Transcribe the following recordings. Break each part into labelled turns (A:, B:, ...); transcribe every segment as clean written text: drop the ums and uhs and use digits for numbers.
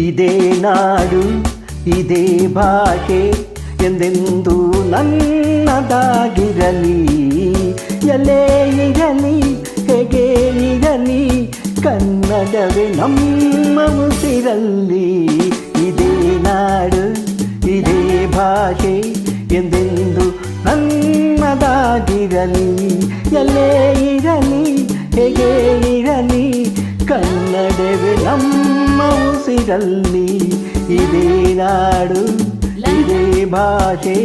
A: ಇದೇ ನಾಡು ಇದೇ ಭಾಷೆ ಎಂದೆಂದು ನನ್ನದಾಗಿರಲಿ. ಎಲ್ಲೇ ಇರಲಿ ಹೇಗೆ ಇರಲಿ ಕನ್ನಡವೇ ನಮ್ಮ ಉಸಿರಲ್ಲಿ. ಇದೇ ನಾಡು ಇದೇ ಭಾಷೆ ಎಂದೆಂದು ನನ್ನದಾಗಿರಲಿ. ಎಲ್ಲೇ ಇರಲಿ ಹೇಗೆ ಇರಲಿ ಕನ್ನಡವೇ ನಮ್ಮ ಉಸಿರಲ್ಲಿ. ಇದೇ ನಾಡು ಇದೇ ಭಾಷೆ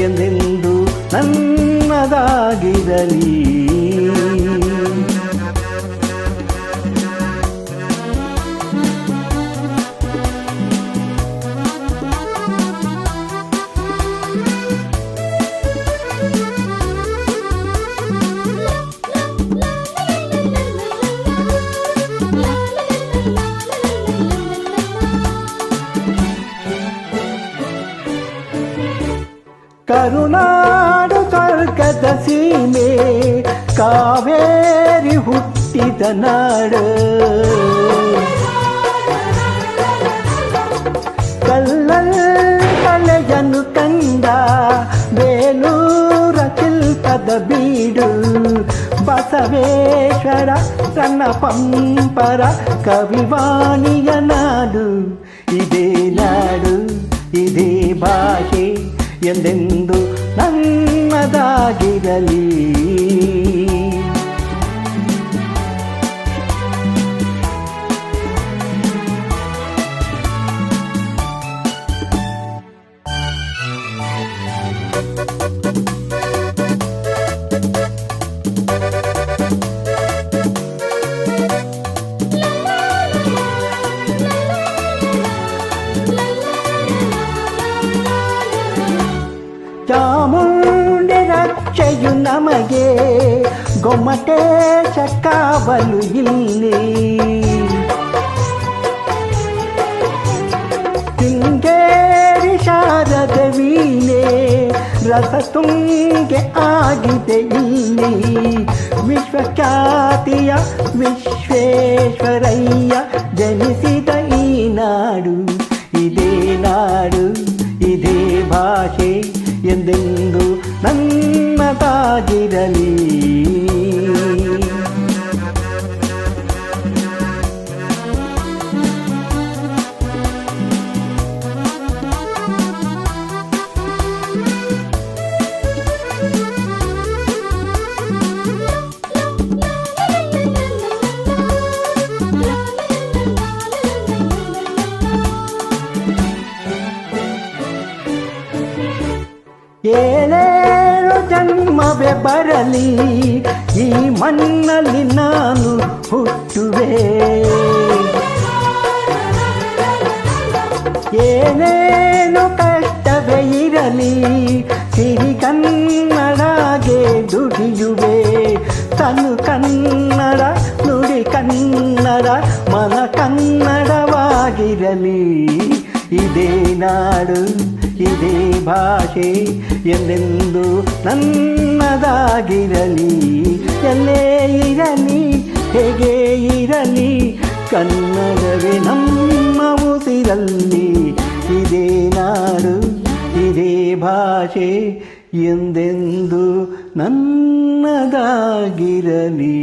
A: ಎಂದೆಂದು ನನ್ನದಾಗಿರಲಿ. ಕರುನಾಡು ಸ್ವರ್ಗದ ಸೀಮೆ ಕಾವೇರಿ ಹುಟ್ಟಿದ ನಾಡು. ಕಲೆಯನ್ನು ಕಂಡ ಬೇಲೂರ ಶಿಲ್ಪದ ಬೀಡು. ಬಸವೇಶ್ವರ ತನ್ನ ಪಂಪರ ಕವಿವಾಣಿಯ ನಾಡು. ಇದೇ ನಾಡು ಇದೇ ಭಾಷೆ ಎಂದೆಂದು ನನ್ನದಾಗಿರಲಿ. ಚಾಮುಂಡಿ ರಕ್ಷೆಯು ನಮಗೆ ಗೊಮ್ಮಟೇಶ ಕಾವಲು ಇಲ್ಲಿ. ಶೃಂಗೇರಿ ಶಾರದ ವೀಣೆ ರಸತುಂಗೆ ಆಗಿದೆ ಇಲ್ಲಿ. ವಿಶ್ವಖ್ಯಾತಿಯ ವಿಶ್ವೇಶ್ವರಯ್ಯ ಜನಿಸಿದ ಈ ನಾಡು. ಇದೇ ನಾಡು ಇದೇ ಭಾಷೆ ಎಂದೆಂದು ನನ್ನದಾಗಿರಲಿ. ಏಳೇಳು ಜನ್ಮವೇ ಬರಲಿ ಈ ಮಣ್ಣಲ್ಲಿ ನಾನು ಹುಟ್ಟುವೆ. ಏನೇನು ಕಷ್ಟವೇ ಇರಲಿ ಸಿರಿ ಕನ್ನಡಗೆ ದುಡಿಯುವೆ. ತನು ಕನ್ನಡ ನುಡಿ ಕನ್ನಡ ಮನ ಕನ್ನಡವಾಗಿರಲಿ. ಇದೇ ನಾಡು ಇದೇ ಭಾಷೆ ಎಂದೆಂದು ನನ್ನದಾಗಿರಲಿ. ಎಲ್ಲೇ ಇರಲಿ ಹೇಗೆ ಇರಲಿ ಕನ್ನಡವೇ ನಮ್ಮ ಉಸಿರಲ್ಲಿ. ಇದೇ ನಾಡು ಇದೇ ಭಾಷೆ ಎಂದೆಂದು ನನ್ನದಾಗಿರಲಿ.